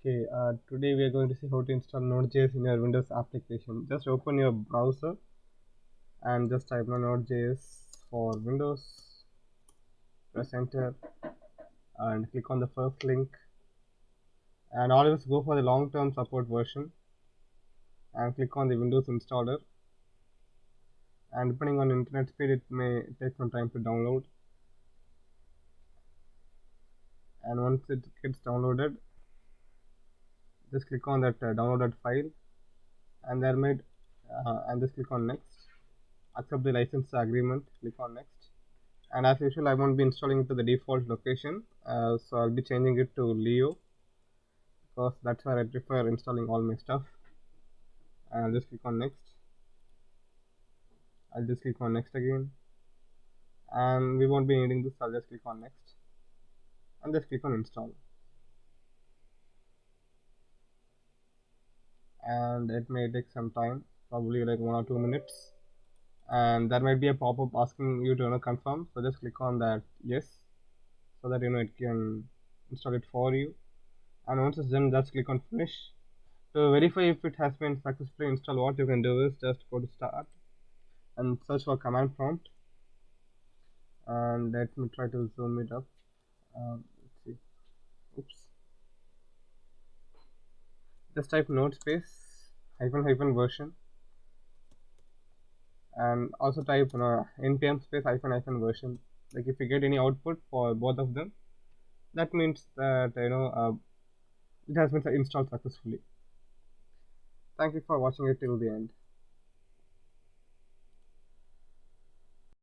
Okay, today we are going to see how to install Node.js in your Windows application. Just open your browser and just type Node.js for Windows, press enter and click on the first link, and always go for the long-term support version and click on the Windows installer, and depending on internet speed it may take some time to download, and once it gets downloaded just click on that downloaded file and and just click on next, accept the license agreement, click on next. And as usual I won't be installing it to the default location, so I'll be changing it to Leo because that's where I prefer installing all my stuff. And I'll just click on next. I'll just click on next again, and we won't be needing this. I'll just click on next and just click on install, and it may take some time, probably like 1 or 2 minutes, and there might be a pop-up asking you to confirm, so just click on that yes, so that it can install it for you. And once it's done, just click on finish. To verify if it has been successfully installed, what you can do is just go to start and search for command prompt, and let me try to zoom it up. Let's see. Oops. Just type node space hyphen version, and also type npm space hyphen version. Like if you get any output for both of them, that means that it has been installed successfully. Thank you for watching it till the end.